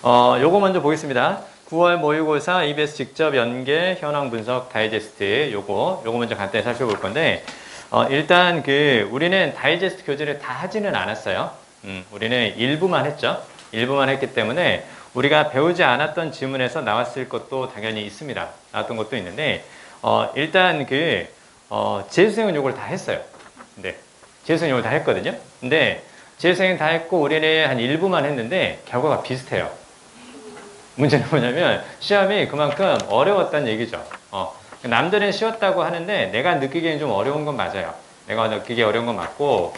요거 먼저 보겠습니다. 9월 모의고사 EBS 직접 연계 현황 분석 다이제스트 요거 먼저 간단히 살펴볼 건데 일단 우리는 다이제스트 교재를 다 하지는 않았어요. 우리는 일부만 했죠. 일부만 했기 때문에 우리가 배우지 않았던 지문에서 나왔을 것도 당연히 있습니다. 나왔던 것도 있는데 일단 재수생은 요걸 다 했어요. 네, 재수생은 요걸 다 했거든요. 근데 재수생은 다 했고 우리는 한 일부만 했는데 결과가 비슷해요. 문제는 뭐냐면 시험이 그만큼 어려웠다는 얘기죠. 남들은 쉬웠다고 하는데 내가 느끼기엔 좀 어려운 건 맞아요. 내가 느끼기 어려운 건 맞고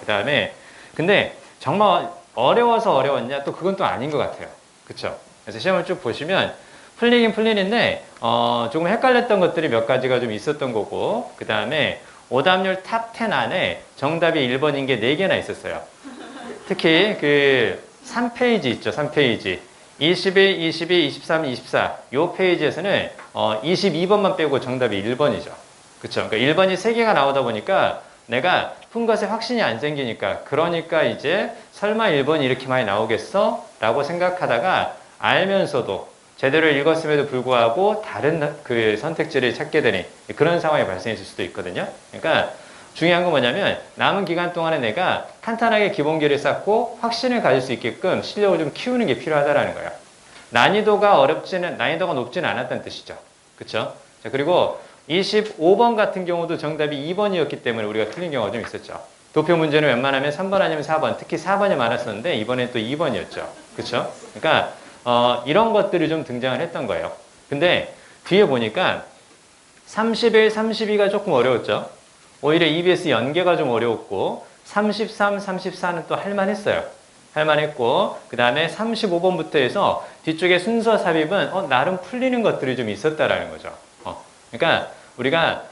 근데 정말 어려워서 어려웠냐? 또 그건 또 아닌 것 같아요. 그쵸? 그래서 시험을 쭉 보시면 풀리긴 풀리는데 조금 헷갈렸던 것들이 몇 가지가 좀 있었던 거고 그 다음에 오답률 탑 10 안에 정답이 1번인 게 4개나 있었어요. 특히 3페이지 있죠. 3페이지. 21, 22, 23, 24. 요 페이지에서는 22번만 빼고 정답이 1번이죠. 그쵸? 그러니까 1번이 3개가 나오다 보니까 내가 푼 것에 확신이 안 생기니까 그러니까 이제 설마 1번이 이렇게 많이 나오겠어? 라고 생각하다가 알면서도 제대로 읽었음에도 불구하고 다른 선택지를 찾게 되는 그런 상황이 발생했을 수도 있거든요. 그러니까 중요한 건 뭐냐면 남은 기간 동안에 내가 탄탄하게 기본기를 쌓고 확신을 가질 수 있게끔 실력을 좀 키우는 게 필요하다라는 거예요. 난이도가 높지는 않았다는 뜻이죠. 그쵸? 자, 그리고 25번 같은 경우도 정답이 2번이었기 때문에 우리가 틀린 경우가 좀 있었죠. 도표 문제는 웬만하면 3번 아니면 4번, 특히 4번이 많았었는데 이번엔 또 2번이었죠. 그쵸? 그러니까 이런 것들이 좀 등장을 했던 거예요. 근데 뒤에 보니까 31, 32가 조금 어려웠죠. 오히려 EBS 연계가 좀 어려웠고 33, 34는 또 할만했어요. 할만했고 그 다음에 35번부터 해서 뒤쪽에 순서 삽입은 나름 풀리는 것들이 좀 있었다라는 거죠. 그러니까 우리가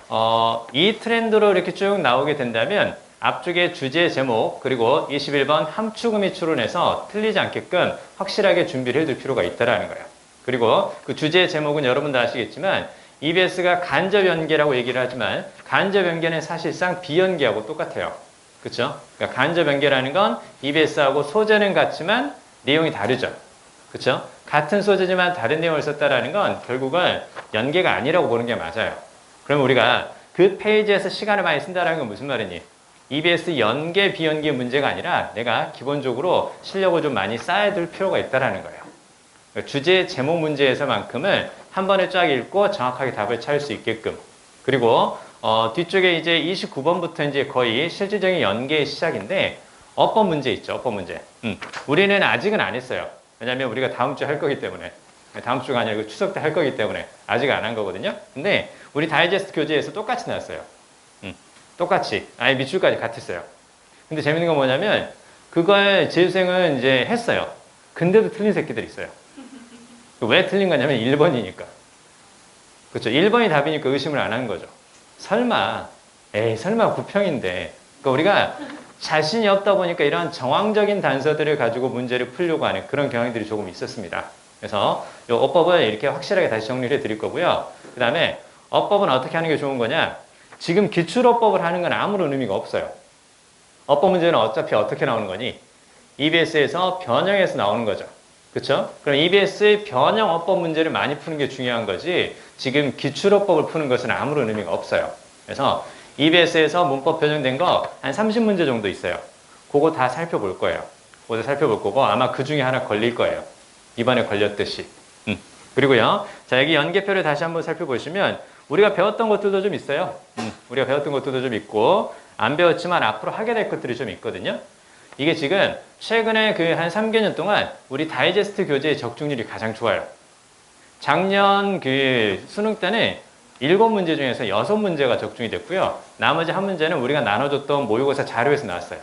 이 트렌드로 이렇게 쭉 나오게 된다면 앞쪽에 주제 제목 그리고 21번 함축음이 추론해서 틀리지 않게끔 확실하게 준비를 해둘 필요가 있다라는 거예요. 그리고 그 주제 제목은 여러분도 아시겠지만 EBS가 간접 연계라고 얘기를 하지만 간접 연계는 사실상 비연계하고 똑같아요. 그렇죠? 그러니까 간접 연계라는 건 EBS하고 소재는 같지만 내용이 다르죠. 그렇죠? 같은 소재지만 다른 내용을 썼다라는 건 결국은 연계가 아니라고 보는 게 맞아요. 그럼 우리가 그 페이지에서 시간을 많이 쓴다는 건 무슨 말이니? EBS 연계 비연계 문제가 아니라 내가 기본적으로 실력을 좀 많이 쌓아야 될 필요가 있다라는 거예요. 주제 제목 문제에서만큼은 한 번에 쫙 읽고 정확하게 답을 찾을 수 있게끔 그리고 뒤쪽에 이제 29번부터 이제 거의 실질적인 연계의 시작인데 어법 문제 있죠. 어법 문제. 우리는 아직은 안 했어요. 왜냐하면 우리가 다음 주에 할 거기 때문에 다음 주가 아니라 추석 때 할 거기 때문에 아직 안 한 거거든요. 근데 우리 다이제스트 교재에서 똑같이 나왔어요. 똑같이 아예 밑줄까지 같았어요. 근데 재밌는 건 뭐냐면 그걸 재수생은 이제 했어요. 근데도 틀린 새끼들이 있어요. 왜 틀린 거냐면 1번이니까. 그렇죠. 1번이 답이니까 의심을 안 하는 거죠. 설마 9평인데. 그러니까 우리가 자신이 없다 보니까 이런 정황적인 단서들을 가지고 문제를 풀려고 하는 그런 경향들이 조금 있었습니다. 그래서 이 어법을 이렇게 확실하게 다시 정리를 해 드릴 거고요. 그 다음에 어법은 어떻게 하는 게 좋은 거냐? 지금 기출어법을 하는 건 아무런 의미가 없어요. 어법 문제는 어차피 어떻게 나오는 거니? EBS에서 변형해서 나오는 거죠. 그렇죠? 그럼 EBS의 변형 어법 문제를 많이 푸는 게 중요한 거지 지금 기출어법을 푸는 것은 아무런 의미가 없어요. 그래서 EBS에서 문법 변형된 거 한 30문제 정도 있어요. 그거 다 살펴볼 거예요. 그거 살펴볼 거고 아마 그 중에 하나 걸릴 거예요. 이번에 걸렸듯이. 그리고요. 자, 여기 연계표를 다시 한번 살펴보시면 우리가 배웠던 것들도 좀 있어요. 우리가 배웠던 것들도 좀 있고 안 배웠지만 앞으로 하게 될 것들이 좀 있거든요. 이게 지금 최근에 한 3개년 동안 우리 다이제스트 교재의 적중률이 가장 좋아요. 작년 수능 때는 7문제 중에서 6문제가 적중이 됐고요. 나머지 한 문제는 우리가 나눠줬던 모의고사 자료에서 나왔어요.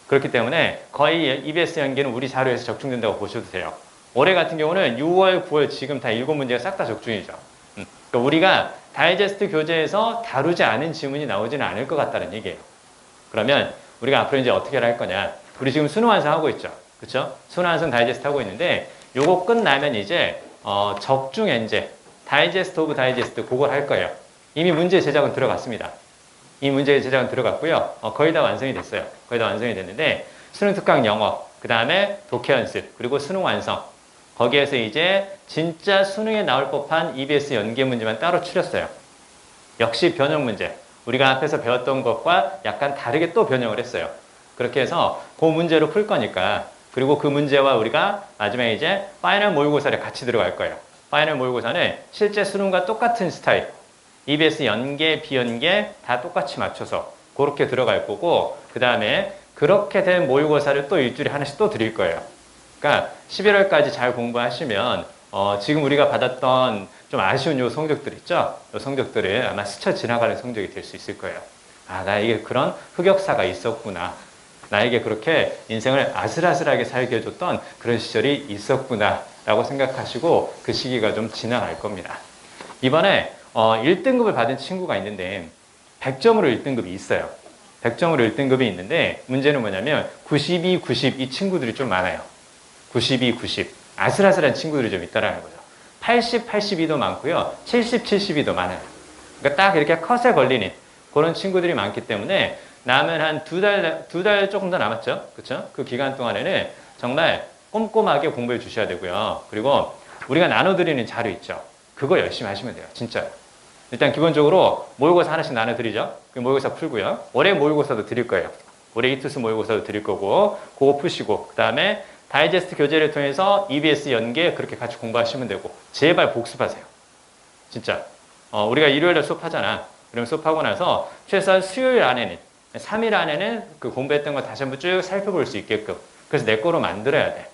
그렇기 때문에 거의 EBS 연계는 우리 자료에서 적중된다고 보셔도 돼요. 올해 같은 경우는 6월, 9월 지금 다 7문제가 싹 다 적중이죠. 그러니까 우리가 다이제스트 교재에서 다루지 않은 지문이 나오지는 않을 것 같다는 얘기예요. 그러면 우리가 앞으로 이제 어떻게 할 거냐. 우리 지금 수능 완성하고 있죠. 그쵸? 수능 완성 다이제스트 하고 있는데 요거 끝나면 이제 적중 엔제 다이제스트 오브 다이제스트 그걸 할 거예요. 이미 문제 제작은 들어갔습니다. 이 문제 제작은 들어갔고요. 거의 다 완성이 됐어요. 거의 다 완성이 됐는데 수능 특강 영어, 그 다음에 독해 연습, 그리고 수능 완성 거기에서 이제 진짜 수능에 나올 법한 EBS 연계 문제만 따로 추렸어요. 역시 변형 문제. 우리가 앞에서 배웠던 것과 약간 다르게 또 변형을 했어요. 그렇게 해서 그 문제로 풀 거니까, 그리고 그 문제와 우리가 마지막에 이제 파이널 모의고사를 같이 들어갈 거예요. 파이널 모의고사는 실제 수능과 똑같은 스타일, EBS 연계, 비연계 다 똑같이 맞춰서 그렇게 들어갈 거고, 그 다음에 그렇게 된 모의고사를 또 일주일에 하나씩 또 드릴 거예요. 그러니까 11월까지 잘 공부하시면 지금 우리가 받았던 좀 아쉬운 요 성적들 있죠? 요 성적들을 아마 스쳐 지나가는 성적이 될 수 있을 거예요. 아, 나에게 그런 흑역사가 있었구나. 나에게 그렇게 인생을 아슬아슬하게 살게 해줬던 그런 시절이 있었구나 라고 생각하시고 그 시기가 좀 지나갈 겁니다. 이번에 1등급을 받은 친구가 있는데 100점으로 1등급이 있어요. 100점으로 1등급이 있는데 문제는 뭐냐면 92, 90 이 친구들이 좀 많아요. 92, 90 아슬아슬한 친구들이 좀 있다라는 거죠. 80, 82도 많고요. 70, 72도 많아요. 그러니까 딱 이렇게 컷에 걸리는 그런 친구들이 많기 때문에 남은 한 두 달 조금 더 남았죠. 그렇죠? 그 기간 동안에는 정말 꼼꼼하게 공부해 주셔야 되고요. 그리고 우리가 나눠드리는 자료 있죠. 그거 열심히 하시면 돼요. 진짜요. 일단 기본적으로 모의고사 하나씩 나눠드리죠. 그 모의고사 풀고요. 올해 모의고사도 드릴 거예요. 올해 이투스 모의고사도 드릴 거고 그거 푸시고 그 다음에 다이제스트 교재를 통해서 EBS 연계 그렇게 같이 공부하시면 되고 제발 복습하세요. 진짜. 우리가 일요일에 수업하잖아. 그럼 수업하고 나서 최소한 수요일 안에는 3일 안에는 그 공부했던 거 다시 한번 쭉 살펴볼 수 있게끔 그래서 내 거로 만들어야 돼.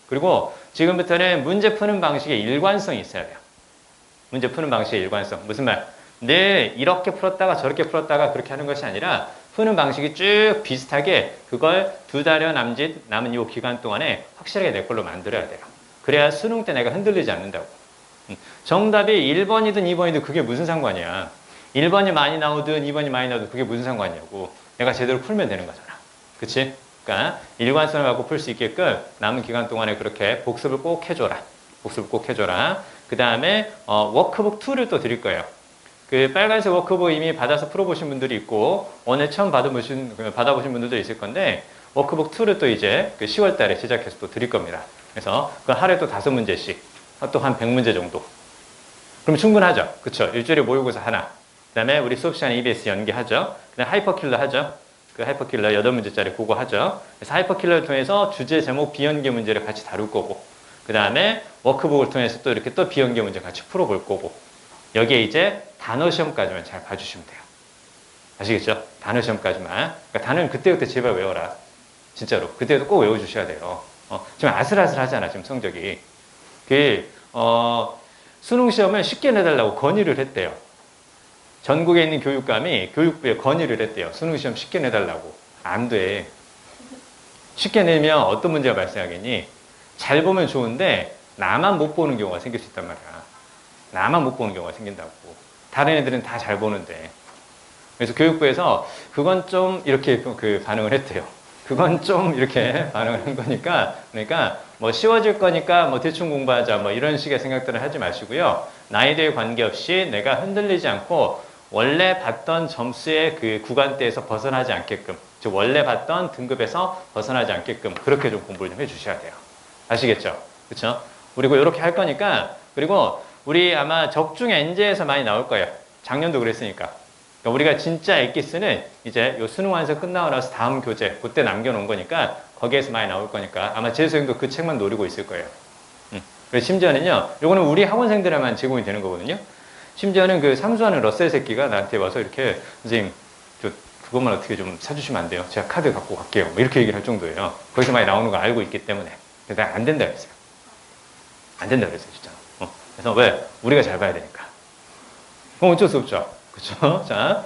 그리고 지금부터는 문제 푸는 방식에 일관성이 있어야 돼요. 문제 푸는 방식의 일관성. 무슨 말? 늘 이렇게 풀었다가 저렇게 풀었다가 그렇게 하는 것이 아니라 푸는 방식이 쭉 비슷하게 그걸 2달여 남은 이 기간 동안에 확실하게 내 걸로 만들어야 돼요. 그래야 수능 때 내가 흔들리지 않는다고. 정답이 1번이든 2번이든 그게 무슨 상관이야. 1번이 많이 나오든 2번이 많이 나오든 그게 무슨 상관이냐고. 내가 제대로 풀면 되는 거잖아. 그치? 그러니까 일관성을 갖고 풀 수 있게끔 남은 기간 동안에 그렇게 복습을 꼭 해줘라. 복습을 꼭 해줘라. 그 다음에 워크북 2를 또 드릴 거예요. 그 빨간색 워크북 이미 받아서 풀어보신 분들이 있고 오늘 처음 받아보신 분들도 있을 건데 워크북 2를 또 이제 그 10월 달에 제작해서 또 드릴 겁니다. 그래서 그 하루에 또 5문제씩 또 한 100문제 정도. 그럼 충분하죠. 그쵸? 일주일에 모의고사 하나. 그 다음에 우리 수업 시간에 EBS 연계하죠. 그 다음에 하이퍼킬러 하죠. 그 하이퍼킬러 8문제짜리 그거 하죠. 그래서 하이퍼킬러를 통해서 주제 제목 비연계 문제를 같이 다룰 거고 그 다음에 워크북을 통해서 또 이렇게 또 비연계 문제 같이 풀어볼 거고 여기에 이제 단어 시험까지만 잘 봐주시면 돼요. 아시겠죠? 단어 시험까지만. 그러니까 단어는 그때그때 제발 외워라. 진짜로. 그때도 꼭 외워주셔야 돼요. 지금 아슬아슬하잖아, 지금 성적이. 수능 시험을 쉽게 내달라고 건의를 했대요. 전국에 있는 교육감이 교육부에 건의를 했대요. 수능 시험 쉽게 내달라고. 안 돼. 쉽게 내면 어떤 문제가 발생하겠니? 잘 보면 좋은데 나만 못 보는 경우가 생길 수 있단 말이야. 나만 못 보는 경우가 생긴다고. 다른 애들은 다 잘 보는데. 그래서 교육부에서 그건 좀 이렇게 그 반응을 했대요. 그건 좀 이렇게 반응을 한 거니까, 그러니까 뭐 쉬워질 거니까 뭐 대충 공부하자 뭐 이런 식의 생각들을 하지 마시고요. 나이대에 관계없이 내가 흔들리지 않고 원래 봤던 점수의 그 구간대에서 벗어나지 않게끔, 즉 원래 봤던 등급에서 벗어나지 않게끔 그렇게 좀 공부를 좀 해주셔야 돼요. 아시겠죠? 그렇죠? 그리고 이렇게 할 거니까, 그리고 우리 아마 적중 엔제에서 많이 나올 거예요. 작년도 그랬으니까. 그러니까 우리가 진짜 엑기스는 이제 요 수능 완성 끝나고 나서 다음 교재 그때 남겨놓은 거니까 거기에서 많이 나올 거니까 아마 재수생도 그 책만 노리고 있을 거예요. 그래서 심지어는요, 요거는 우리 학원생들에만 제공이 되는 거거든요. 심지어는 그 삼수하는 러셀 새끼가 나한테 와서 이렇게 선생님 저 그것만 어떻게 좀 사주시면 안 돼요? 제가 카드 갖고 갈게요. 뭐 이렇게 얘기를 할 정도예요. 거기서 많이 나오는 거 알고 있기 때문에. 그래서 안 된다 그랬어요. 안 된다 그랬어요, 진짜. 그래서 왜? 우리가 잘 봐야 되니까. 그럼 어쩔 수 없죠. 그쵸? 자,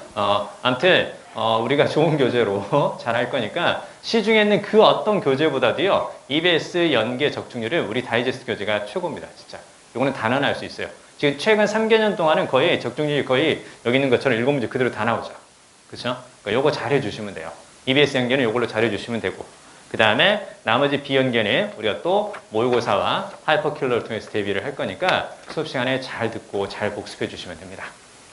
아무튼, 우리가 좋은 교재로 잘 할 거니까, 시중에 있는 그 어떤 교재보다도요, EBS 연계 적중률은 우리 다이제스트 교재가 최고입니다, 진짜. 이거는 단언할 수 있어요. 지금 최근 3개년 동안은 거의 적중률이 거의 여기 있는 것처럼 7문제 그대로 다 나오죠. 그쵸? 그러니까 요거 잘 해주시면 돼요. EBS 연계는 요걸로 잘 해주시면 되고, 그 다음에 나머지 비연계는 우리가 또 모의고사와 하이퍼킬러를 통해서 대비를 할 거니까 수업 시간에 잘 듣고 잘 복습해 주시면 됩니다.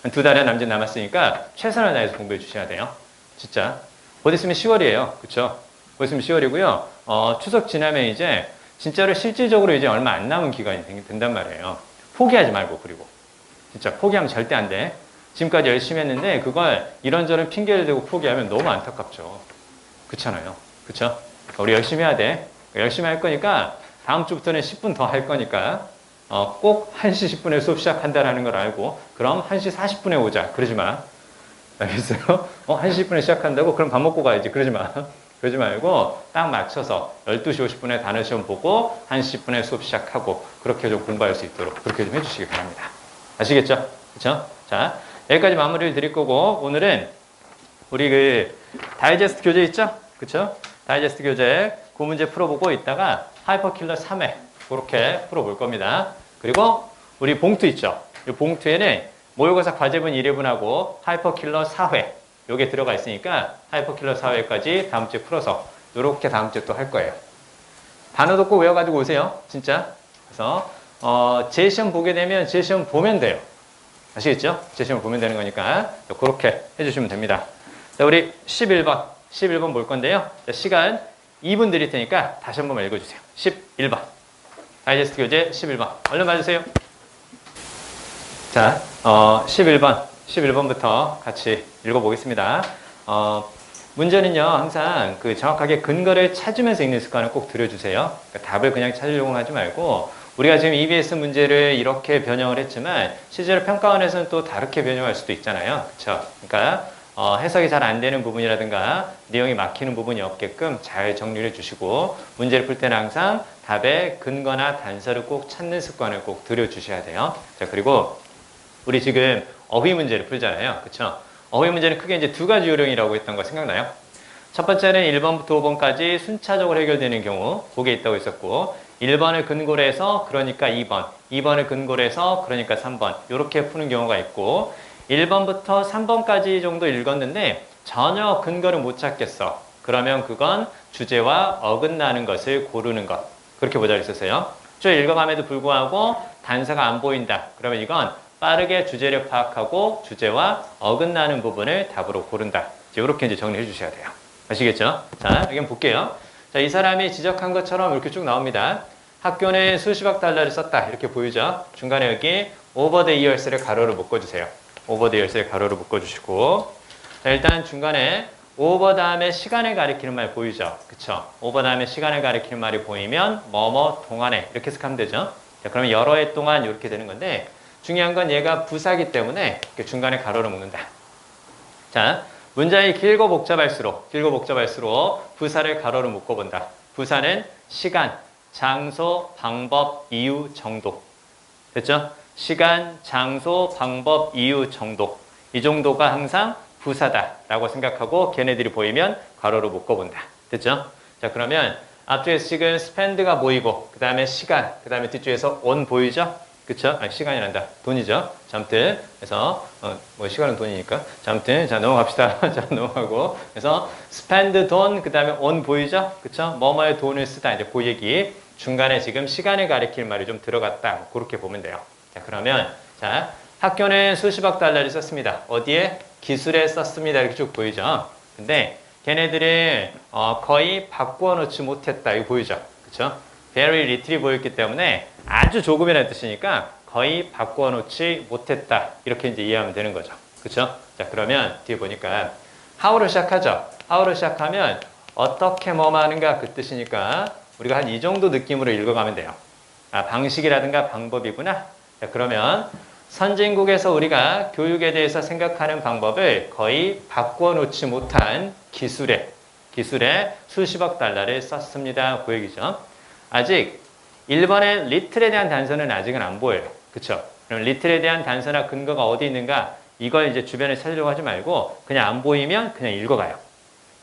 한 2달의 남았으니까 최선을 다해서 공부해 주셔야 돼요. 진짜. 곧 있으면 10월이에요. 그쵸? 곧 있으면 10월이고요. 추석 지나면 이제 진짜로 실질적으로 이제 얼마 안 남은 기간이 된단 말이에요. 포기하지 말고, 그리고. 진짜 포기하면 절대 안 돼. 지금까지 열심히 했는데 그걸 이런저런 핑계를 대고 포기하면 너무 안타깝죠. 그렇잖아요. 그쵸? 우리 열심히 해야 돼. 열심히 할 거니까 다음 주부터는 10분 더 할 거니까 꼭 1시 10분에 수업 시작한다라는 걸 알고 그럼 1시 40분에 오자. 그러지 마. 알겠어요? 1시 10분에 시작한다고? 그럼 밥 먹고 가야지. 그러지 마. 그러지 말고 딱 맞춰서 12시 50분에 단어 시험 보고 1시 10분에 수업 시작하고 그렇게 좀 공부할 수 있도록 그렇게 좀 해주시기 바랍니다. 아시겠죠? 그쵸? 자, 여기까지 마무리를 드릴 거고 오늘은 우리 그 다이제스트 교재 있죠? 그쵸? 다이제스트 교재 그 문제 풀어보고 있다가 하이퍼킬러 3회 그렇게 풀어볼 겁니다. 그리고 우리 봉투 있죠? 이 봉투에는 모의고사 과제분 1회분하고 하이퍼킬러 4회 요게 들어가 있으니까 하이퍼킬러 4회까지 다음 주에 풀어서 요렇게 다음 주에 또 할 거예요. 단어도 꼭 외워가지고 오세요. 진짜. 그래서 제 시험 보게 되면 제 시험 보면 돼요. 아시겠죠? 제 시험 보면 되는 거니까 그렇게 해주시면 됩니다. 자, 우리 11번 볼 건데요. 자, 시간 2분 드릴 테니까 다시 한번 읽어주세요. 11번. 다이제스트 교재 11번. 얼른 봐주세요. 자, 11번부터 같이 읽어보겠습니다. 문제는요, 항상 그 정확하게 근거를 찾으면서 읽는 습관을 꼭 들여주세요. 그러니까 답을 그냥 찾으려고 하지 말고, 우리가 지금 EBS 문제를 이렇게 변형을 했지만, 실제로 평가원에서는 또 다르게 변형할 수도 있잖아요. 그쵸? 그러니까, 해석이 잘 안 되는 부분이라든가, 내용이 막히는 부분이 없게끔 잘 정리를 해주시고, 문제를 풀 때는 항상 답의 근거나 단서를 꼭 찾는 습관을 꼭 들여주셔야 돼요. 자, 그리고, 우리 지금 어휘 문제를 풀잖아요. 그쵸? 어휘 문제는 크게 이제 두 가지 요령이라고 했던 거 생각나요? 첫 번째는 1번부터 5번까지 순차적으로 해결되는 경우, 그게 있다고 했었고, 1번을 근거로 해서 그러니까 2번, 2번을 근거로 해서 그러니까 3번, 이렇게 푸는 경우가 있고, 1번부터 3번까지 정도 읽었는데 전혀 근거를 못 찾겠어. 그러면 그건 주제와 어긋나는 것을 고르는 것. 그렇게 보자 있었어요. 쭉 읽어감에도 불구하고 단서가 안 보인다. 그러면 이건 빠르게 주제를 파악하고 주제와 어긋나는 부분을 답으로 고른다. 이렇게 이제 정리해 주셔야 돼요. 아시겠죠? 자, 여기 한번 볼게요. 자, 이 사람이 지적한 것처럼 이렇게 쭉 나옵니다. 학교는 수십억 달러를 썼다. 이렇게 보이죠? 중간에 여기 over the years를 가로로 묶어주세요. over the years를 가로로 묶어주시고, 자, 일단 중간에 over 다음에 시간을 가리키는 말 보이죠? 그쵸? over 다음에 시간을 가리키는 말이 보이면 뭐뭐 동안에 이렇게 해석하면 되죠? 자, 그러면 여러 해 동안 이렇게 되는 건데, 중요한 건 얘가 부사기 때문에 이렇게 중간에 가로를 묶는다. 자, 문장이 길고 복잡할수록 부사를 가로로 묶어본다. 부사는 시간, 장소, 방법, 이유, 정도. 됐죠? 시간, 장소, 방법, 이유, 정도. 이 정도가 항상 부사다라고 생각하고 걔네들이 보이면 가로로 묶어본다. 됐죠? 자, 그러면 앞쪽에서 지금 spend가 보이고 그 다음에 시간, 그 다음에 뒤쪽에서 on 보이죠? 그쵸? 아니, 시간이란다. 돈이죠? 자, 아무튼, 그래서, 시간은 돈이니까. 자, 아무튼, 자, 넘어갑시다. 자, 넘어가고. 그래서, spend 돈, 그 다음에 on 보이죠? 그쵸? 뭐뭐에 돈을 쓰다. 이제 그 얘기. 중간에 지금 시간을 가리킬 말이 좀 들어갔다. 그렇게 보면 돼요. 자, 그러면, 자, 학교는 수십억 달러를 썼습니다. 어디에? 기술에 썼습니다. 이렇게 쭉 보이죠? 근데, 걔네들은, 거의 바꾸어 놓지 못했다. 이거 보이죠? 그쵸? very little이 보였기 때문에 아주 조금이라는 뜻이니까 거의 바꾸어 놓지 못했다. 이렇게 이제 이해하면 되는 거죠. 그쵸? 자, 그러면 뒤에 보니까 how로 시작하죠. how로 시작하면 어떻게 뭐뭐 하는가 그 뜻이니까 우리가 한 이 정도 느낌으로 읽어가면 돼요. 아, 방식이라든가 방법이구나. 자, 그러면 선진국에서 우리가 교육에 대해서 생각하는 방법을 거의 바꾸어 놓지 못한 기술에 수십억 달러를 썼습니다. 그 얘기죠. 아직 1번의 little에 대한 단서는 아직은 안 보여요. 그쵸? 그럼 little에 대한 단서나 근거가 어디 있는가? 이걸 이제 주변에 찾으려고 하지 말고 그냥 안 보이면 그냥 읽어가요.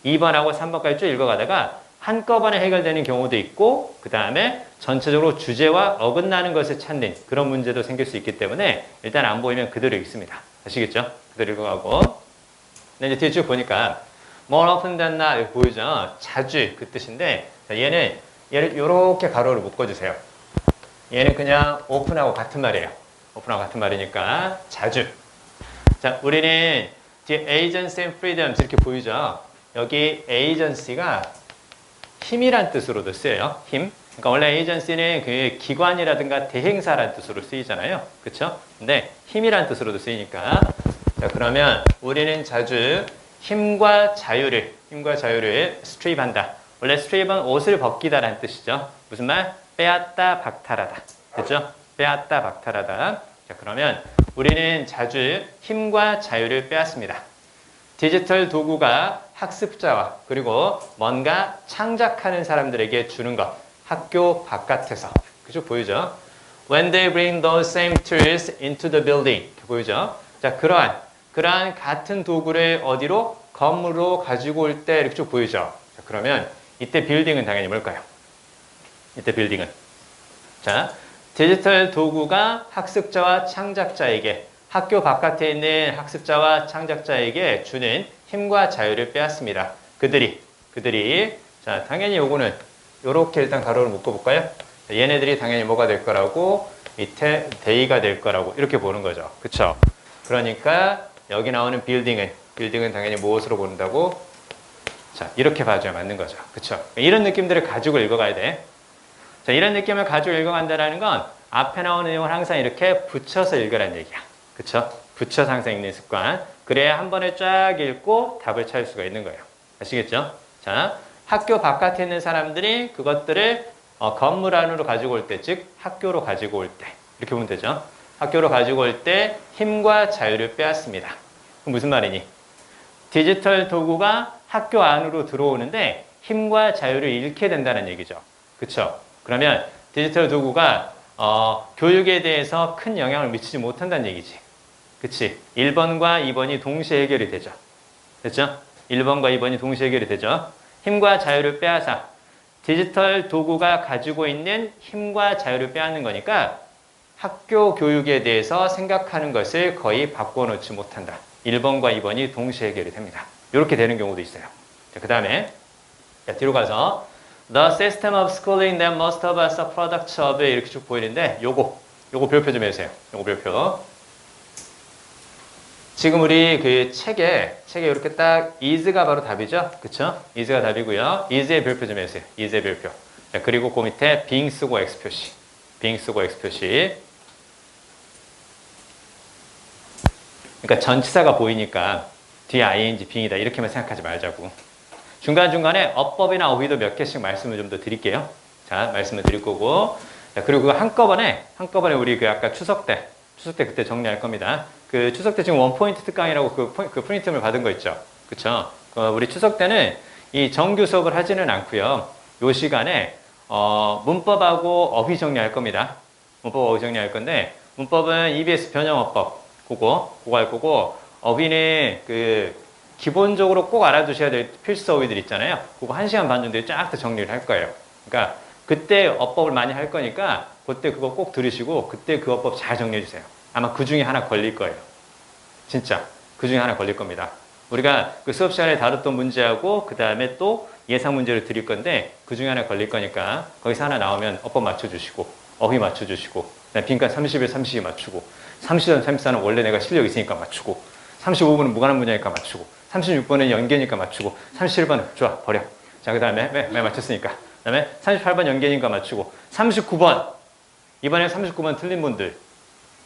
2번하고 3번까지 쭉 읽어가다가 한꺼번에 해결되는 경우도 있고 그 다음에 전체적으로 주제와 어긋나는 것을 찾는 그런 문제도 생길 수 있기 때문에 일단 안 보이면 그대로 읽습니다. 아시겠죠? 그대로 읽어가고 근데 이제 뒤에 쭉 보니까 more often than not 여기 보이죠? 자주 그 뜻인데 얘를 이렇게 가로로 묶어주세요. 얘는 그냥 open하고 같은 말이에요. open하고 같은 말이니까 자주. 자, 우리는 뒤에 agency and freedoms 이렇게 보이죠? 여기 agency가 힘이란 뜻으로도 쓰여요. 힘. 그러니까 원래 에이전시는 그 기관이라든가 대행사라는 뜻으로 쓰이잖아요. 그쵸? 근데 힘이란 뜻으로도 쓰이니까. 자, 그러면 우리는 자주 힘과 자유를 스트립한다. 원래 스트립은 옷을 벗기다라는 뜻이죠. 무슨 말? 빼앗다, 박탈하다. 됐죠? 빼앗다, 박탈하다. 자, 그러면 우리는 자주 힘과 자유를 빼앗습니다. 디지털 도구가 학습자와 그리고 뭔가 창작하는 사람들에게 주는 것. 학교 바깥에서. 그죠? 보이죠? When they bring those same tools into the building. 보이죠? 자, 그러한 같은 도구를 어디로? 건물로 가지고 올 때 이렇게 쭉 보이죠? 자, 그러면 이때 빌딩은 당연히 뭘까요? 이때 빌딩은. 자, 디지털 도구가 학습자와 창작자에게 학교 바깥에 있는 학습자와 창작자에게 주는 힘과 자유를 빼앗습니다. 그들이 자, 당연히 요거는 요렇게 일단 가로를 묶어볼까요? 얘네들이 당연히 뭐가 될 거라고 밑에 they가 될 거라고 이렇게 보는 거죠. 그쵸? 그러니까 여기 나오는 빌딩은 당연히 무엇으로 본다고? 자, 이렇게 봐줘야 맞는 거죠. 그쵸? 이런 느낌들을 가지고 읽어가야 돼. 자, 이런 느낌을 가지고 읽어간다는 건 앞에 나오는 내용을 항상 이렇게 붙여서 읽으라는 얘기야. 그쵸? 붙여서 항상 읽는 습관. 그래야 한 번에 쫙 읽고 답을 찾을 수가 있는 거예요. 아시겠죠? 자, 학교 바깥에 있는 사람들이 그것들을 건물 안으로 가지고 올 때, 즉 학교로 가지고 올 때 이렇게 보면 되죠. 학교로 가지고 올 때 힘과 자유를 빼앗습니다. 그럼 무슨 말이니? 디지털 도구가 학교 안으로 들어오는데 힘과 자유를 잃게 된다는 얘기죠. 그쵸? 그러면 디지털 도구가 교육에 대해서 큰 영향을 미치지 못한다는 얘기지. 그치? 1번과 2번이 동시에 해결이 되죠. 됐죠? 1번과 2번이 동시에 해결이 되죠. 힘과 자유를 빼앗아. 디지털 도구가 가지고 있는 힘과 자유를 빼앗는 거니까 학교 교육에 대해서 생각하는 것을 거의 바꿔놓지 못한다. 1번과 2번이 동시에 해결이 됩니다. 이렇게 되는 경우도 있어요. 그 다음에 뒤로 가서 The system of schooling that most of us are products of 이렇게 쭉 보이는데 요거 별표 좀 해주세요. 요거 별표. 지금 우리 그 책에 이렇게 딱 is가 바로 답이죠. 그쵸? is가 답이고요. is의 별표 좀 해주세요. is의 별표. 자, 그리고 그 밑에 being 쓰고 x 표시. being 쓰고 x 표시. 그러니까 전치사가 보이니까 뒤에 ing, being이다 이렇게만 생각하지 말자고. 중간중간에 어법이나 어휘도 몇 개씩 말씀을 좀 더 드릴게요. 자, 말씀을 드릴 거고. 자, 그리고 한꺼번에 우리 그 아까 추석 때 그때 정리할 겁니다. 그 추석 때 지금 원포인트 특강이라고 그 프린트물 받은 거 있죠. 그쵸? 우리 추석 때는 이 정규 수업을 하지는 않고요. 요 시간에, 문법하고 어휘 정리할 겁니다. 문법 어휘 정리할 건데, 문법은 EBS 변형어법, 그거 할 거고, 어휘는 기본적으로 꼭 알아두셔야 될 필수 어휘들 있잖아요. 그거 1시간 반 정도에 쫙 다 정리를 할 거예요. 그러니까 그때 어법을 많이 할 거니까 그때 그거 꼭 들으시고 그때 그 어법 잘 정리해 주세요. 아마 그 중에 하나 걸릴 거예요. 진짜 그 중에 하나 걸릴 겁니다. 우리가 그 수업 시간에 다뤘던 문제하고 그 다음에 또 예상 문제를 드릴 건데 그 중에 하나 걸릴 거니까 거기서 하나 나오면 어법 맞춰주시고 어휘 맞춰주시고 빈칸 30에 32 맞추고 30점 34는 원래 내가 실력 있으니까 맞추고 35번은 무관한 문제니까 맞추고 36번은 연계니까 맞추고 37번은 좋아 버려. 자, 그 다음에 왜 맞췄으니까 그 다음에 38번 연계니까 맞추고 39번 이번에 39번 틀린 분들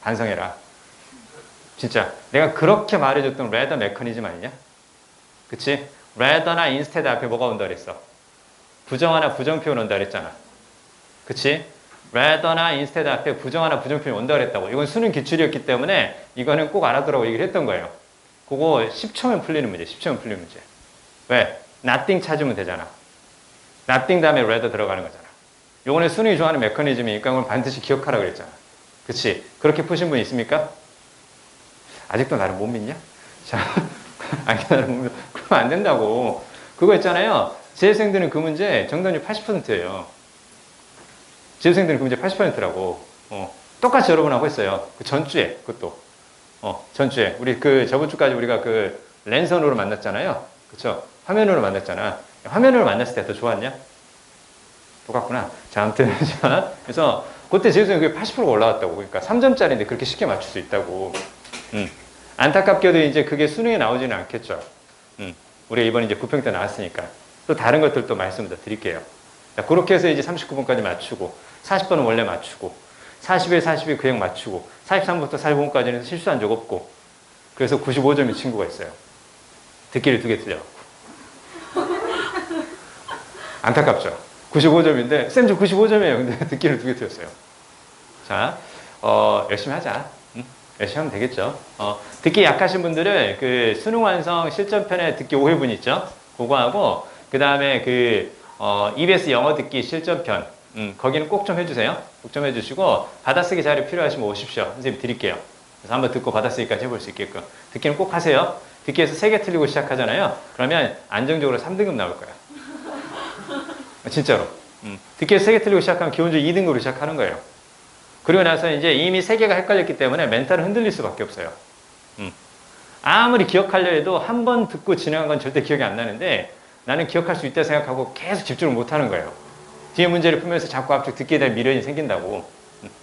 반성해라. 진짜 내가 그렇게 말해줬던 rather 메커니즘 아니냐? 그치? rather나 instead 앞에 뭐가 온다 그랬어? 부정하나 부정표현 온다 그랬잖아. 그치? rather나 instead 앞에 부정하나 부정표현 온다 그랬다고. 이건 수능 기출이었기 때문에 이거는 꼭 알아두라고 얘기를 했던 거예요. 그거 10초면 풀리는 문제. 10초면 풀리는 문제. 왜? nothing 찾으면 되잖아. nothing 다음에 rather 들어가는 거잖아. 요거는 수능이 좋아하는 메커니즘이니까 이걸 반드시 기억하라고 그랬잖아. 그치? 그렇게 푸신 분 있습니까? 아직도 나를 못 믿냐? 자, 아니, 나를 못 믿, 그러면 안 된다고. 그거 있잖아요. 재수생들은 그 문제 정답률 80%예요. 재수생들은 그 문제 80%라고. 똑같이 여러분하고 했어요. 그 전주에, 그것도. 전주에. 우리 저번 주까지 우리가 랜선으로 만났잖아요. 그쵸? 화면으로 만났잖아. 화면으로 만났을 때 더 좋았냐? 똑같구나. 자, 아무튼. 자, 그래서 그때 재수생이 그게 80%가 올라왔다고. 그러니까 3점짜리인데 그렇게 쉽게 맞출 수 있다고. 안타깝게도 이제 그게 수능에 나오지는 않겠죠. 우리가 이번에 이제 9평 때 나왔으니까. 또 다른 것들도 말씀을 더 드릴게요. 자, 그렇게 해서 이제 39번까지 맞추고 40번은 원래 맞추고 41, 42 그냥 맞추고 43부터 45번까지는 실수한 적 없고 그래서 95점인 친구가 있어요. 듣기를 2개 틀려갖고. 안타깝죠. 95점인데 쌤 저 95점이에요. 근데 듣기를 2개 틀렸어요. 자, 열심히 하자. 열심히 하면 되겠죠. 듣기 약하신 분들은 그 수능 완성 실전편에 듣기 5회분 있죠. 그거하고 그 다음에 그 EBS 영어 듣기 실전편 거기는 꼭 좀 해주세요. 꼭 좀 해주시고 받아쓰기 자료 필요하시면 오십시오. 선생님 드릴게요. 그래서 한번 듣고 받아쓰기까지 해볼 수 있게끔. 듣기는 꼭 하세요. 듣기에서 3개 틀리고 시작하잖아요. 그러면 안정적으로 3등급 나올 거야. 진짜로. 듣기에서 3개 틀리고 시작하면 기본적으로 2등급으로 시작하는 거예요. 그리고 나서 이제 이미 3개가 헷갈렸기 때문에 멘탈은 흔들릴 수밖에 없어요. 아무리 기억하려 해도 한 번 듣고 지나간 건 절대 기억이 안 나는데 나는 기억할 수 있다 생각하고 계속 집중을 못 하는 거예요. 뒤에 문제를 풀면서 자꾸 앞쪽 듣기에 대한 미련이 생긴다고.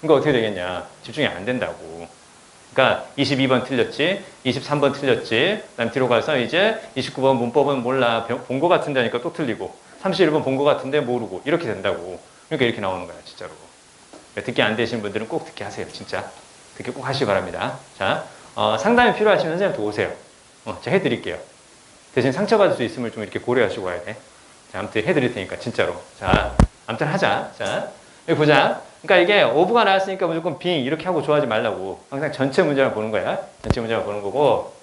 그러니까 어떻게 되겠냐. 집중이 안 된다고. 그러니까 22번 틀렸지, 23번 틀렸지, 그다음 뒤로 가서 이제 29번 문법은 몰라, 본 거 같은데 하니까 또 틀리고 31번 본 거 같은데 모르고 이렇게 된다고. 그러니까 이렇게 나오는 거야, 진짜로. 듣기 안 되시는 분들은 꼭 듣기 하세요, 진짜. 듣기 꼭 하시기 바랍니다. 자, 상담이 필요하시면 선생님한테 오세요. 제가 해드릴게요. 대신 상처받을 수 있음을 좀 이렇게 고려하시고 와야 돼. 자, 아무튼 해드릴 테니까, 진짜로. 자, 아무튼 하자. 자, 여기 보자. 그러니까 이게 오브가 나왔으니까 무조건 빙 이렇게 하고 좋아하지 말라고. 항상 전체 문제만 보는 거야. 전체 문제만 보는 거고.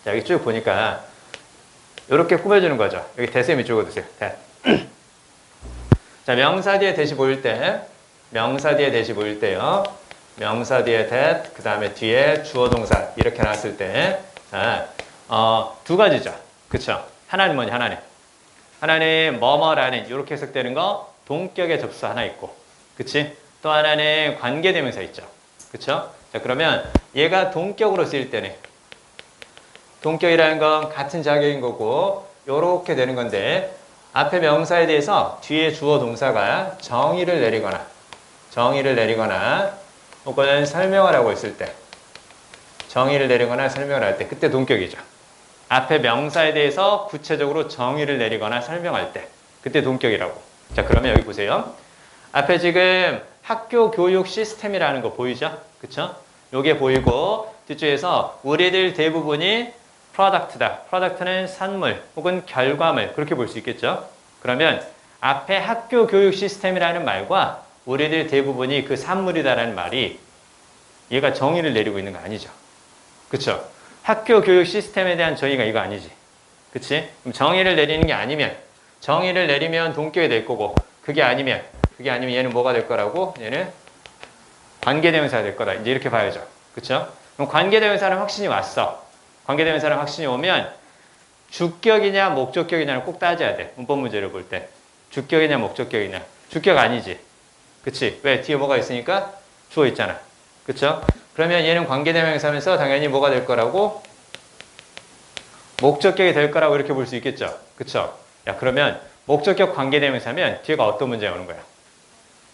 자, 여기 쭉 보니까 이렇게 꾸며주는 거죠. 여기 대쌤 이쪽으로 드세요. 대. 자, 명사 뒤에 대시 보일 때, 명사 뒤에 대시 보일 때요. 명사 뒤에 that, 그 다음에 뒤에 주어 동사 이렇게 나왔을 때, 자, 2가지죠. 그쵸? 하나는 뭐냐, 하나는. 하나는 뭐뭐라는 이렇게 해석되는 거 동격의 접수 하나 있고, 그치? 또 하나는 관계대명사 있죠. 그쵸? 자, 그러면 얘가 동격으로 쓰일 때는 동격이라는 건 같은 자격인 거고 요렇게 되는 건데 앞에 명사에 대해서 뒤에 주어 동사가 정의를 내리거나 혹은 설명하라고 했을 때 정의를 내리거나 설명을 할 때 그때 동격이죠. 앞에 명사에 대해서 구체적으로 정의를 내리거나 설명할 때 그때 동격이라고. 자, 그러면 여기 보세요. 앞에 지금 학교 교육 시스템이라는 거 보이죠? 그쵸? 요게 보이고 뒤쪽에서 우리들 대부분이 프로덕트다. 프로덕트는 산물 혹은 결과물 그렇게 볼 수 있겠죠? 그러면 앞에 학교 교육 시스템이라는 말과 우리들 대부분이 그 산물이다라는 말이 얘가 정의를 내리고 있는 거 아니죠? 그쵸? 학교 교육 시스템에 대한 정의가 이거 아니지. 그치? 그럼 정의를 내리는 게 아니면 정의를 내리면 동격이 될 거고 그게 아니면 얘는 뭐가 될 거라고? 얘는 관계대명사가 될 거다. 이제 이렇게 봐야죠. 그쵸? 그럼 관계대명사는 확신이 왔어. 관계대명사는 확신이 오면 주격이냐 목적격이냐를 꼭 따져야 돼. 문법 문제를 볼 때. 주격이냐 목적격이냐. 주격 아니지. 그치? 왜? 뒤에 뭐가 있으니까 주어 있잖아. 그쵸? 그러면 얘는 관계대명사면서 당연히 뭐가 될 거라고? 목적격이 될 거라고 이렇게 볼 수 있겠죠? 그쵸? 야, 그러면 목적격 관계대명사면 뒤에가 어떤 문장이 오는 거야?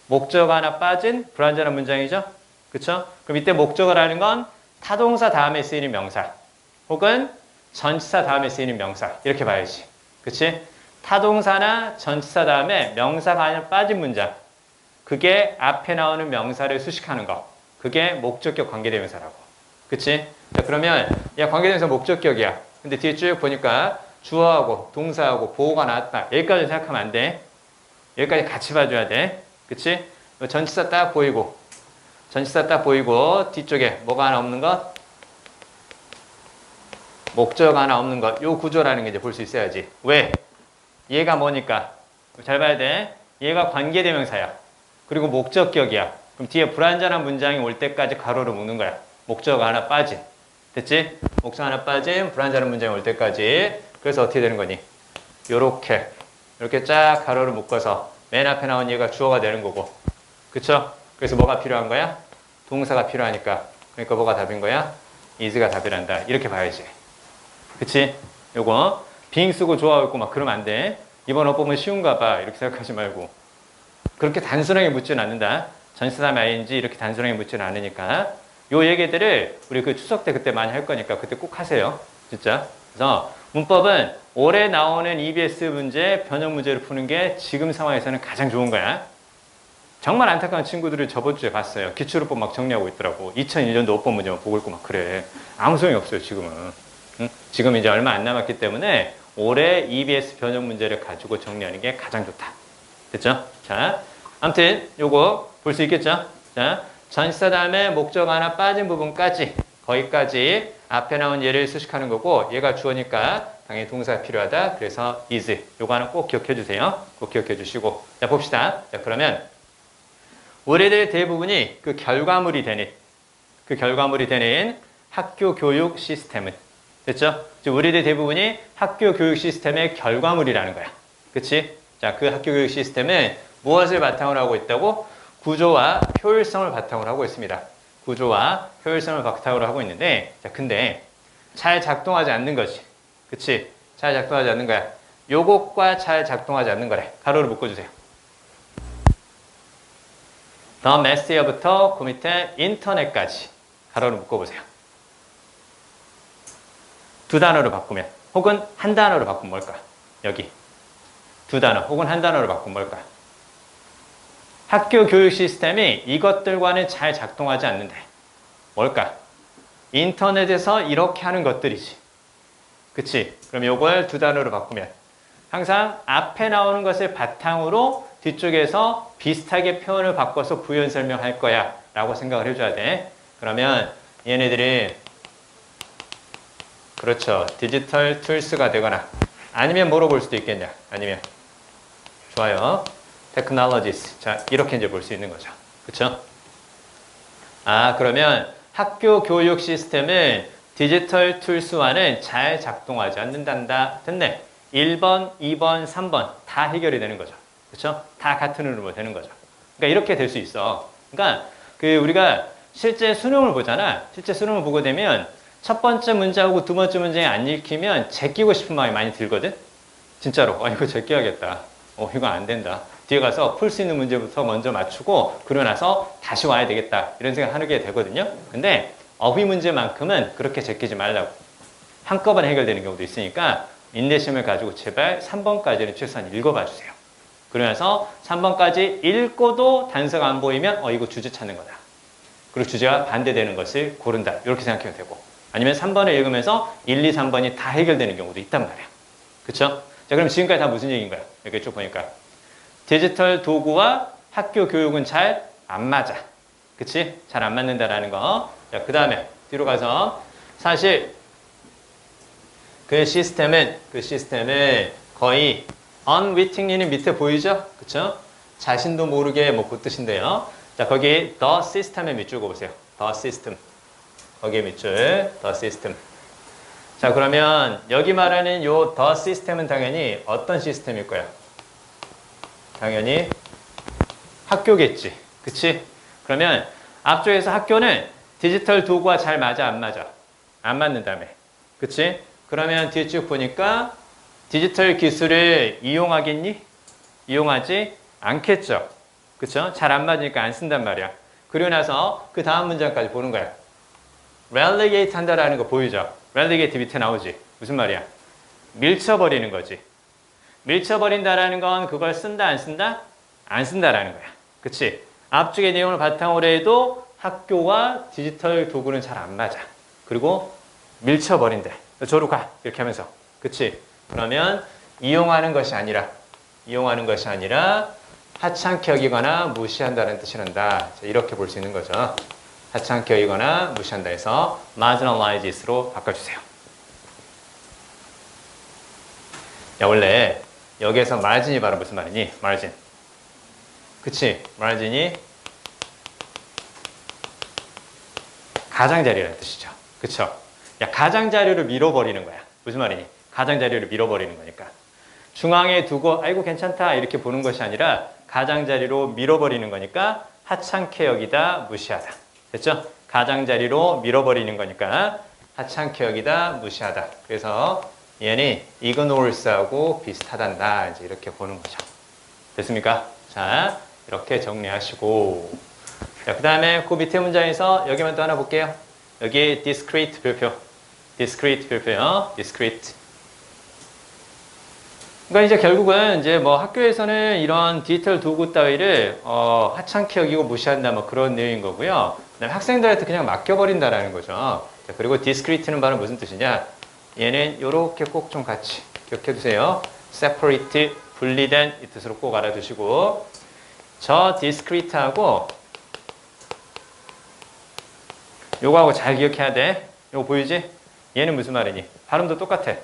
목적 하나 빠진 불완전한 문장이죠? 그쵸? 그럼 이때 목적어라는 건 타동사 다음에 쓰이는 명사 혹은 전치사 다음에 쓰이는 명사 이렇게 봐야지. 그치? 타동사나 전치사 다음에 명사가 하나 빠진 문장 그게 앞에 나오는 명사를 수식하는 거 그게 목적격 관계대명사라고. 그치? 자, 그러면 야, 관계대명사 목적격이야. 근데 뒤에 쭉 보니까 주어하고 동사하고 보호가 나왔다. 여기까지 생각하면 안 돼. 여기까지 같이 봐줘야 돼. 그치? 전치사 딱 보이고 뒤쪽에 뭐가 하나 없는 것? 목적 하나 없는 것. 요 구조라는 게 이제 볼 수 있어야지. 왜? 얘가 뭐니까? 잘 봐야 돼. 얘가 관계대명사야. 그리고 목적격이야. 그럼 뒤에 불완전한 문장이 올 때까지 가로를 묶는 거야. 목적 하나 빠진. 됐지? 목적 하나 빠진 불완전한 문장이 올 때까지. 그래서 어떻게 되는 거니? 이렇게 쫙 가로를 묶어서 맨 앞에 나온 얘가 주어가 되는 거고. 그쵸? 그래서 뭐가 필요한 거야? 동사가 필요하니까. 그러니까 뭐가 답인 거야? is가 답이란다. 이렇게 봐야지. 그치? 요거 being 쓰고 좋아하고 있고 막 그러면 안 돼. 이번 어법은 쉬운가 봐. 이렇게 생각하지 말고. 그렇게 단순하게 묻지는 않는다. 전치사 ing 이렇게 단순하게 묻지는 않으니까. 요 얘기들을 우리 그 추석 때 그때 많이 할 거니까 그때 꼭 하세요. 진짜. 그래서 문법은 올해 나오는 EBS 문제, 변형 문제를 푸는 게 지금 상황에서는 가장 좋은 거야. 정말 안타까운 친구들을 저번 주에 봤어요. 기출법 막 정리하고 있더라고. 2001년도 5번 문제만 보고 있고 막 그래. 아무 소용이 없어요, 지금은. 응? 지금 이제 얼마 안 남았기 때문에 올해 EBS 변형 문제를 가지고 정리하는 게 가장 좋다. 됐죠? 자, 아무튼 요거 볼 수 있겠죠? 자, 전치사 다음에 목적 하나 빠진 부분까지 거기까지 앞에 나온 예를 수식하는 거고 얘가 주어니까 당연히 동사가 필요하다. 그래서 is. 요거 하나 꼭 기억해 주세요. 꼭 기억해 주시고. 자, 봅시다. 자, 그러면 우리들 대부분이 그 결과물이 되는 학교 교육 시스템은 됐죠? 우리들 대부분이 학교 교육 시스템의 결과물이라는 거야. 그치? 자, 그 학교 교육 시스템은 무엇을 바탕으로 하고 있다고? 구조와 효율성을 바탕으로 하고 있습니다. 구조와 효율성을 바탕으로 하고 있는데, 자, 근데 잘 작동하지 않는 거지. 그치? 잘 작동하지 않는 거야. 요것과 잘 작동하지 않는 거래. 가로로 묶어주세요. The Messier부터 그 밑에 인터넷까지 가로로 묶어보세요. 두 단어로 바꾸면 혹은 한 단어로 바꾸면 뭘까? 여기 두 단어 혹은 한 단어로 바꾸면 뭘까? 학교 교육 시스템이 이것들과는 잘 작동하지 않는데 뭘까? 인터넷에서 이렇게 하는 것들이지. 그치? 그럼 요걸 두 단어로 바꾸면 항상 앞에 나오는 것을 바탕으로 뒤쪽에서 비슷하게 표현을 바꿔서 부연 설명할 거야 라고 생각을 해줘야 돼. 그러면 얘네들이 그렇죠. 디지털 툴스가 되거나 아니면 뭐로 볼 수도 있겠냐. 아니면 좋아요. technologies. 자, 이렇게 이제 볼 수 있는 거죠. 그쵸? 아, 그러면 학교 교육 시스템은 디지털 툴스와는 잘 작동하지 않는단다. 됐네. 1번, 2번, 3번 다 해결이 되는 거죠. 그쵸? 다 같은 흐름으로 되는 거죠. 그러니까 이렇게 될 수 있어. 그러니까 우리가 실제 수능을 보잖아. 실제 수능을 보게 되면 첫 번째 문제하고 두 번째 문제에 안 읽히면 제끼고 싶은 마음이 많이 들거든? 진짜로. 이거 제껴야겠다. 이거 안 된다. 뒤에 가서 풀 수 있는 문제부터 먼저 맞추고 그러고 나서 다시 와야 되겠다. 이런 생각 하게 되거든요. 근데 어휘 문제만큼은 그렇게 제끼지 말라고. 한꺼번에 해결되는 경우도 있으니까 인내심을 가지고 제발 3번까지는 최소한 읽어봐 주세요. 그러면서 3번까지 읽고도 단서가 안 보이면 이거 주제 찾는 거다. 그리고 주제와 반대되는 것을 고른다. 이렇게 생각해도 되고 아니면 3번을 읽으면서 1, 2, 3번이 다 해결되는 경우도 있단 말이야. 그쵸? 자, 그럼 지금까지 다 무슨 얘기인 거야? 이렇게 쭉 보니까 디지털 도구와 학교 교육은 잘 안 맞아. 그치? 잘 안 맞는다라는 거. 자, 그 다음에 뒤로 가서 사실 그 시스템은 거의 unwittingly는 밑에 보이죠? 그쵸? 자신도 모르게 뭐 그 뜻인데요. 자, 거기 the system의 밑줄 그어보세요. the system. 거기에 밑줄 the system. 자, 그러면 여기 말하는 요 the system은 당연히 어떤 시스템일 거야? 당연히 학교겠지. 그치? 그러면 앞쪽에서 학교는 디지털 도구와 잘 맞아, 안 맞아? 안 맞는다며. 그치? 그러면 뒤에 쭉 보니까 디지털 기술을 이용하겠니? 이용하지 않겠죠. 그쵸? 잘 안 맞으니까 안 쓴단 말이야. 그리고 나서 그 다음 문장까지 보는 거야. relegate 한다라는 거 보이죠? relegate 밑에 나오지. 무슨 말이야? 밀쳐버리는 거지. 밀쳐버린다라는 건 그걸 쓴다, 안 쓴다? 안 쓴다라는 거야. 그치? 앞쪽의 내용을 바탕으로 해도 학교와 디지털 도구는 잘 안 맞아. 그리고 밀쳐버린대. 저로 가. 이렇게 하면서. 그치? 그러면 이용하는 것이 아니라 하찮게 여기거나 무시한다는 뜻이 난다. 이렇게 볼 수 있는 거죠. 하찮게 여기거나 무시한다 해서 marginalizes로 바꿔주세요. 야, 원래 여기에서 margin이 바로 무슨 말이니? margin. 그치? margin이 가장자리라는 뜻이죠. 그쵸? 야, 가장자리를 밀어버리는 거야. 무슨 말이니? 가장자리를 밀어버리는 거니까. 중앙에 두고 아이고 괜찮다 이렇게 보는 것이 아니라 가장자리로 밀어버리는 거니까 하찮게 여기다 무시하다. 됐죠? 가장자리로 밀어버리는 거니까 하찮게 여기다 무시하다. 그래서 얘는 ignores하고 비슷하단다. 이제 이렇게 보는 거죠. 됐습니까? 자, 이렇게 정리하시고. 자, 그 다음에 그 밑에 문장에서 여기만 또 하나 볼게요. 여기 discrete 별표. discrete 별표요. discrete. 그러니까 이제 결국은 이제 뭐 학교에서는 이런 디지털 도구 따위를 하찮게 여기고 무시한다 뭐 그런 내용인 거고요. 그다음에 학생들한테 그냥 맡겨버린다라는 거죠. 자, 그리고 discrete는 바로 무슨 뜻이냐? 얘는 요렇게 꼭 좀 같이 기억해 두세요. separate, 분리된 이 뜻으로 꼭 알아두시고 저 discrete하고 요거하고 잘 기억해야 돼. 요거 보이지? 얘는 무슨 말이니? 발음도 똑같아.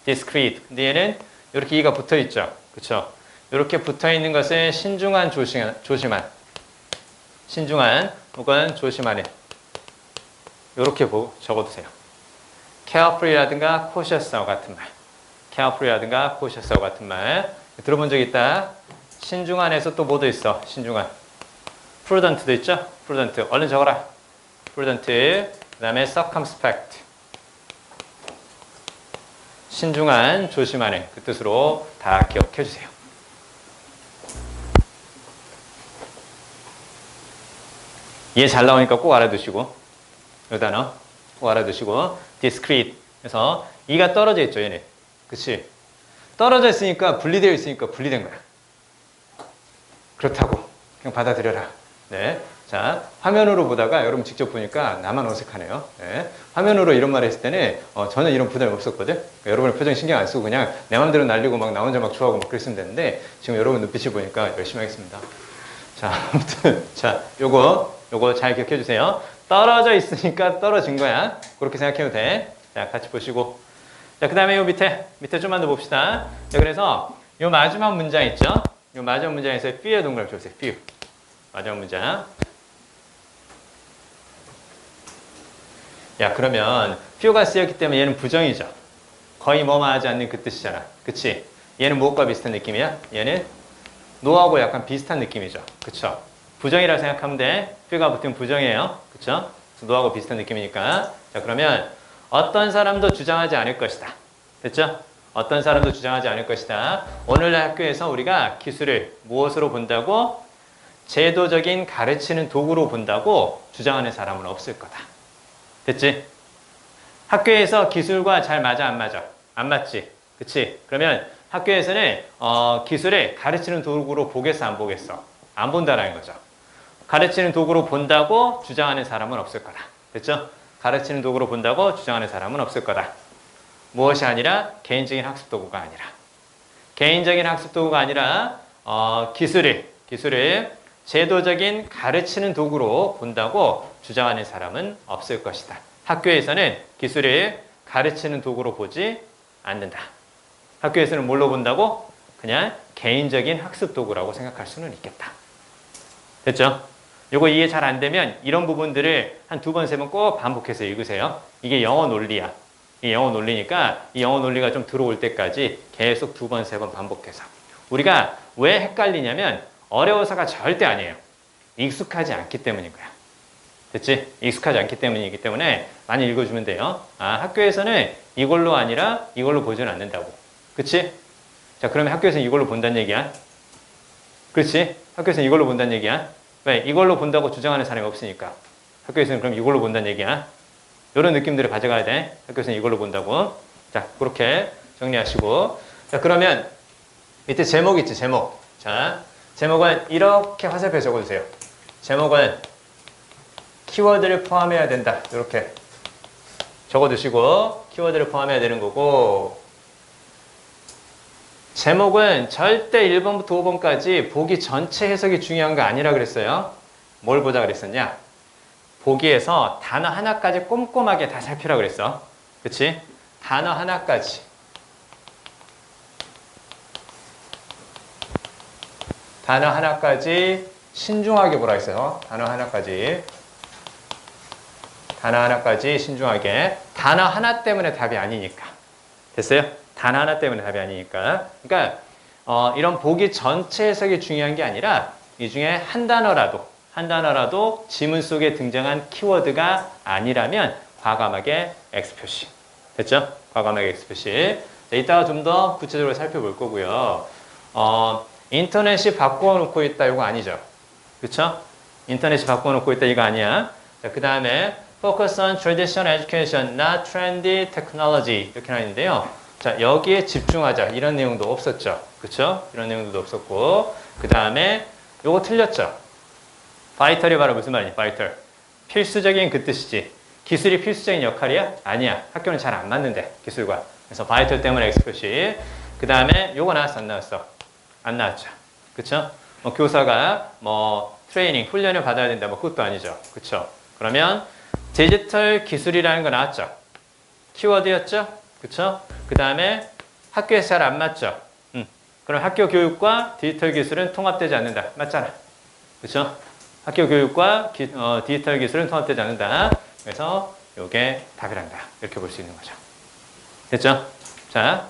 discrete. 근데 얘는 이렇게 이가 붙어 있죠. 그쵸? 이렇게 붙어 있는 것은 신중한, 조심한. 신중한 혹은 조심하는. 이렇게 적어두세요. carefully라든가 cautious와 같은 말. carefully라든가 cautious와 같은 말. 들어본 적 있다. 신중한에서 또 뭐도 있어? 신중한. prudent도 있죠? prudent. 얼른 적어라. prudent. 그 다음에 circumspect. 신중한, 조심하는 그 뜻으로 다 기억해 주세요. 얘 잘 나오니까 꼭 알아두시고 이 단어 꼭 알아두시고 discrete. 그래서 이가 떨어져 있죠. 얘는. 그치? 떨어져 있으니까 분리되어 있으니까 분리된 거야. 그렇다고 그냥 받아들여라. 네. 자, 화면으로 보다가 여러분 직접 보니까 나만 어색하네요. 네. 화면으로 이런 말 했을 때는 전혀 이런 부담이 없었거든. 그러니까 여러분의 표정 신경 안 쓰고 그냥 내 마음대로 날리고 막 나 혼자 막 좋아하고 막 그랬으면 되는데 지금 여러분 눈빛을 보니까 열심히 하겠습니다. 자, 아무튼 자, 요거 잘 기억해 주세요. 떨어져 있으니까 떨어진 거야. 그렇게 생각해도 돼. 자, 같이 보시고. 자, 그 다음에 요 밑에 좀만 더 봅시다. 자, 그래서 요 마지막 문장 있죠? 요 마지막 문장에서 few의 동그라미 줘보세요. few. 마지막 문장. 야, 그러면 few가 쓰였기 때문에 얘는 부정이죠. 거의 뭐뭐하지 않는 그 뜻이잖아. 그치? 얘는 무엇과 비슷한 느낌이야? 얘는 no하고 약간 비슷한 느낌이죠. 그쵸? 부정이라 생각하면 돼. few가 붙으면 부정이에요. 그쵸? no하고 비슷한 느낌이니까. 자, 그러면 어떤 사람도 주장하지 않을 것이다. 됐죠? 어떤 사람도 주장하지 않을 것이다. 오늘날 학교에서 우리가 기술을 무엇으로 본다고? 제도적인 가르치는 도구로 본다고 주장하는 사람은 없을 거다. 됐지? 학교에서 기술과 잘 맞아, 안 맞아? 안 맞지? 그치? 그러면 학교에서는 기술을 가르치는 도구로 보겠어, 안 보겠어? 안 본다라는 거죠. 가르치는 도구로 본다고 주장하는 사람은 없을 거다. 됐죠? 가르치는 도구로 본다고 주장하는 사람은 없을 거다. 무엇이 아니라 개인적인 학습 도구가 아니라 개인적인 학습 도구가 아니라 기술을 제도적인 가르치는 도구로 본다고 주장하는 사람은 없을 것이다. 학교에서는 기술을 가르치는 도구로 보지 않는다. 학교에서는 뭘로 본다고? 그냥 개인적인 학습 도구라고 생각할 수는 있겠다. 됐죠? 요거 이해 잘 안 되면 이런 부분들을 한 2번, 3번 꼭 반복해서 읽으세요. 이게 영어 논리야. 이게 영어 논리니까 이 영어 논리가 좀 들어올 때까지 계속 2번, 3번 반복해서. 우리가 왜 헷갈리냐면 어려워서가 절대 아니에요. 익숙하지 않기 때문인 거야. 됐지? 익숙하지 않기 때문이기 때문에 많이 읽어주면 돼요. 학교에서는 이걸로 아니라 이걸로 보지는 않는다고. 그치? 자, 그러면 학교에서는 이걸로 본다는 얘기야. 그렇지? 학교에서는 이걸로 본다는 얘기야. 왜? 이걸로 본다고 주장하는 사람이 없으니까. 학교에서는 그럼 이걸로 본다는 얘기야. 이런 느낌들을 가져가야 돼. 학교에서는 이걸로 본다고. 자, 그렇게 정리하시고. 자, 그러면 밑에 제목 있지, 제목. 자, 제목은 이렇게 화살표 적어주세요. 제목은 키워드를 포함해야 된다. 이렇게 적어두시고 키워드를 포함해야 되는 거고 제목은 절대 1번부터 5번까지 보기 전체 해석이 중요한 거 아니라 그랬어요. 뭘 보자 그랬었냐? 보기에서 단어 하나까지 꼼꼼하게 다 살피라 그랬어. 그치? 단어 하나까지. 단어 하나까지 신중하게 보라 했어요. 단어 하나까지. 단어 하나까지 신중하게. 단어 하나 때문에 답이 아니니까. 됐어요? 단어 하나 때문에 답이 아니니까. 그러니까 이런 보기 전체 해석이 중요한 게 아니라 이 중에 한 단어라도 지문 속에 등장한 키워드가 아니라면 과감하게 X 표시. 됐죠? 과감하게 X 표시. 자, 이따가 좀 더 구체적으로 살펴볼 거고요. 인터넷이 바꿔놓고 있다 이거 아니죠? 그쵸? 인터넷이 바꿔놓고 있다 이거 아니야. 자, 그 다음에 focus on traditional education, not trendy technology 이렇게 나있는데요. 자, 여기에 집중하자 이런 내용도 없었죠. 그쵸? 이런 내용도 없었고 그 다음에 요거 틀렸죠. 바이털이 바로 무슨 말이니? 바이털. 필수적인 그 뜻이지. 기술이 필수적인 역할이야? 아니야. 학교는 잘 안 맞는데 기술과. 그래서 바이털 때문에 X 표시. 그 다음에 요거 나왔어 안 나왔어? 안 나왔죠. 그쵸? 교사가 트레이닝, 훈련을 받아야 된다 뭐 그것도 아니죠. 그쵸? 그러면 디지털 기술이라는 거 나왔죠. 키워드였죠. 그쵸? 그 다음에 학교에서 잘 안 맞죠. 그럼 학교 교육과 디지털 기술은 통합되지 않는다. 맞잖아. 그쵸? 학교 교육과 디지털 기술은 통합되지 않는다. 그래서 이게 답이란다. 이렇게 볼 수 있는 거죠. 됐죠? 자,